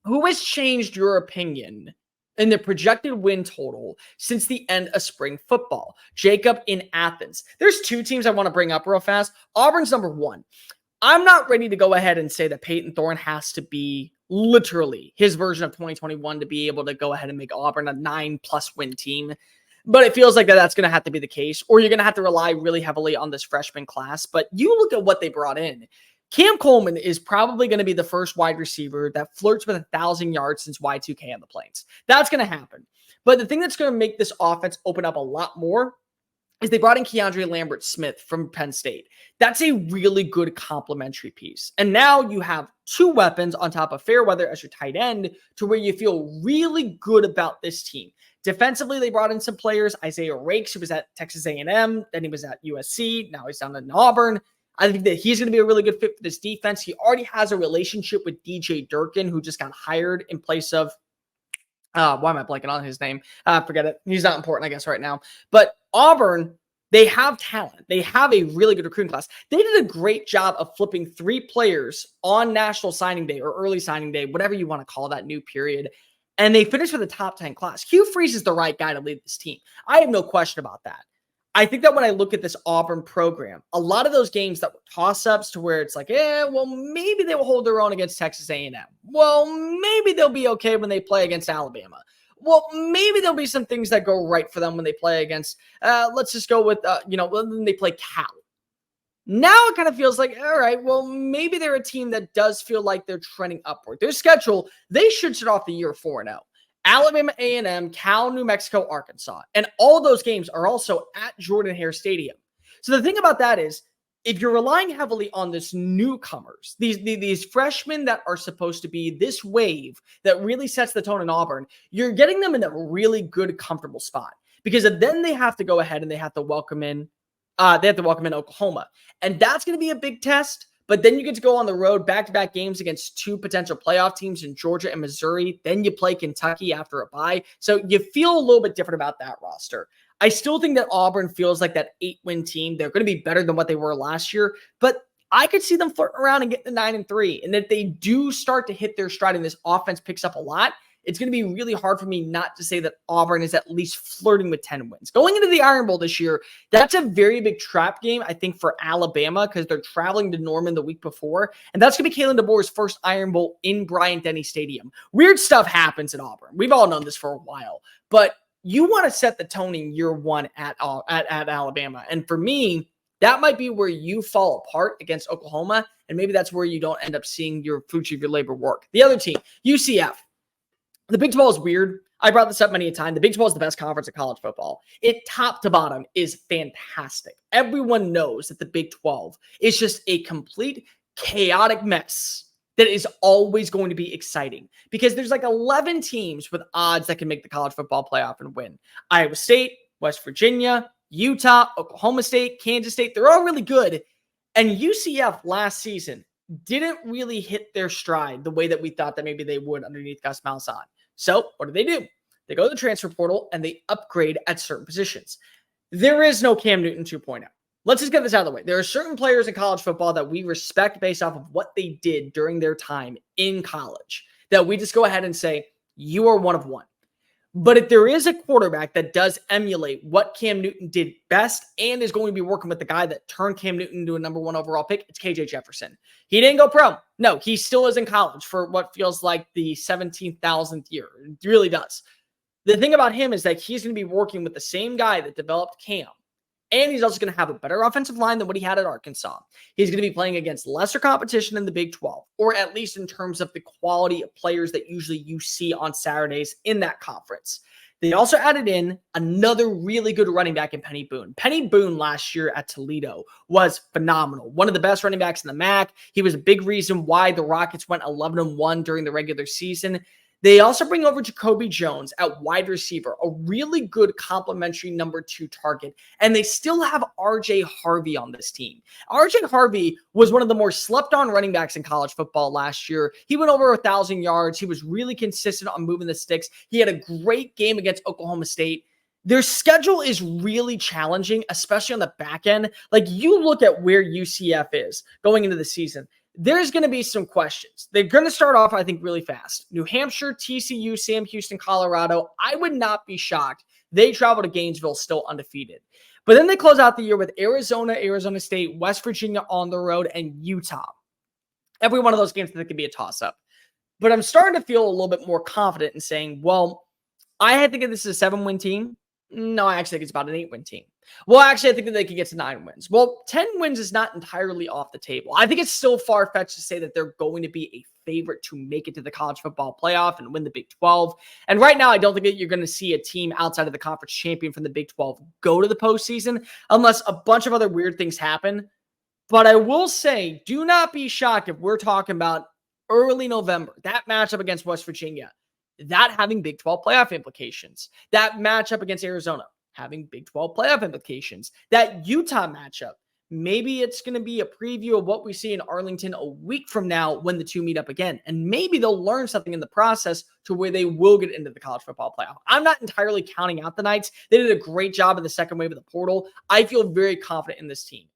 Who has changed your opinion in the projected win total since the end of spring football? Jacob in Athens. There's two teams I want to bring up real fast. Auburn's number one. I'm not ready to go ahead and say that Peyton Thorne has to be literally his version of 2021 to be able to go ahead and make Auburn a 9+ win team. But it feels like that's going to have to be the case, or you're going to have to rely really heavily on this freshman class. But you look at what they brought in. Cam Coleman is probably going to be the first wide receiver that flirts with 1,000 yards since Y2K on the Plains. That's going to happen. But the thing that's going to make this offense open up a lot more is they brought in KeAndre Lambert-Smith from Penn State. That's a really good complementary piece. And now you have two weapons on top of Fairweather as your tight end to where you feel really good about this team. Defensively, they brought in some players. Isaiah Raikes, who was at Texas A&M, then he was at USC. Now he's down in Auburn. I think that he's going to be a really good fit for this defense. He already has a relationship with DJ Durkin, who just got hired in place of, why am I blanking on his name? Forget it. He's not important, I guess, right now. But Auburn, they have talent. They have a really good recruiting class. They did a great job of flipping 3 players on National Signing Day or early signing day, whatever you want to call that new period. And they finished with a top 10 class. Hugh Freeze is the right guy to lead this team. I have no question about that. I think that when I look at this Auburn program, a lot of those games that were toss-ups to where it's like, well, maybe they will hold their own against Texas A&M. Well, maybe they'll be okay when they play against Alabama. Well, maybe there'll be some things that go right for them when they play against, let's just go with, when they play Cal. Now it kind of feels like, all right, well, maybe they're a team that does feel like they're trending upward. Their schedule, they should start off the year 4-0. Alabama A&M, Cal, New Mexico, Arkansas. And all those games are also at Jordan-Hare Stadium. So the thing about that is, if you're relying heavily on this newcomers, these freshmen that are supposed to be this wave that really sets the tone in Auburn, you're getting them in a really good, comfortable spot. Because then they have to go ahead and they have to welcome in Oklahoma. And that's going to be a big test. But then you get to go on the road, back-to-back games against 2 potential playoff teams in Georgia and Missouri. Then you play Kentucky after a bye. So you feel a little bit different about that roster. I still think that Auburn feels like that 8-win team. They're going to be better than what they were last year. But I could see them flirting around and getting to 9-3. And if they do start to hit their stride and this offense picks up a lot, it's going to be really hard for me not to say that Auburn is at least flirting with 10 wins. Going into the Iron Bowl this year, that's a very big trap game, I think, for Alabama because they're traveling to Norman the week before. And that's going to be Kalen DeBoer's first Iron Bowl in Bryant-Denny Stadium. Weird stuff happens at Auburn. We've all known this for a while. But you want to set the tone in year one at Alabama. And for me, that might be where you fall apart against Oklahoma. And maybe that's where you don't end up seeing your fruits of your labor work. The other team, UCF. The Big 12 is weird. I brought this up many a time. The Big 12 is the best conference in college football. It top to bottom is fantastic. Everyone knows that the Big 12 is just a complete chaotic mess that is always going to be exciting because there's like 11 teams with odds that can make the college football playoff and win. Iowa State, West Virginia, Utah, Oklahoma State, Kansas State, they're all really good. And UCF last season didn't really hit their stride the way that we thought that maybe they would underneath Gus Malzhan. So what do? They go to the transfer portal and they upgrade at certain positions. There is no Cam Newton 2.0. Let's just get this out of the way. There are certain players in college football that we respect based off of what they did during their time in college that we just go ahead and say, you are one of one. But if there is a quarterback that does emulate what Cam Newton did best and is going to be working with the guy that turned Cam Newton into a number 1 overall pick, it's KJ Jefferson. He didn't go pro. No, he still is in college for what feels like the 17,000th year. It really does. The thing about him is that he's going to be working with the same guy that developed Cam. And he's also going to have a better offensive line than what he had at Arkansas. He's going to be playing against lesser competition in the Big 12, or at least in terms of the quality of players that usually you see on Saturdays in that conference. They also added in another really good running back in Peny Boone. Peny Boone last year at Toledo was phenomenal. One of the best running backs in the MAC. He was a big reason why the Rockets went 11-1 during the regular season. They also bring over Jacoby Jones at wide receiver, a really good complimentary number 2 target. And they still have RJ Harvey on this team. RJ Harvey was one of the more slept on running backs in college football last year. He went over 1,000 yards. He was really consistent on moving the sticks. He had a great game against Oklahoma State. Their schedule is really challenging, especially on the back end. Like you look at where UCF is going into the season. there's going to be some questions. They're going to start off, I think, really fast. New Hampshire, TCU, Sam Houston, Colorado. I would not be shocked. They travel to Gainesville still undefeated. But then they close out the year with Arizona, Arizona State, West Virginia on the road, and Utah. Every one of those games I think could be a toss-up. But I'm starting to feel a little bit more confident in saying, well, I had to think this is a 7-win team. No, I actually think it's about an 8-win team. Well, actually, I think that they could get to 9 wins. Well, 10 wins is not entirely off the table. I think it's still far-fetched to say that they're going to be a favorite to make it to the college football playoff and win the Big 12. And right now, I don't think that you're going to see a team outside of the conference champion from the Big 12 go to the postseason unless a bunch of other weird things happen. But I will say, do not be shocked if we're talking about early November, that matchup against West Virginia, that having Big 12 playoff implications. That matchup against Arizona having Big 12 playoff implications. That Utah matchup, maybe it's going to be a preview of what we see in Arlington a week from now when the two meet up again. And maybe they'll learn something in the process to where they will get into the college football playoff. I'm not entirely counting out the Knights. They did a great job in the second wave of the portal. I feel very confident in this team.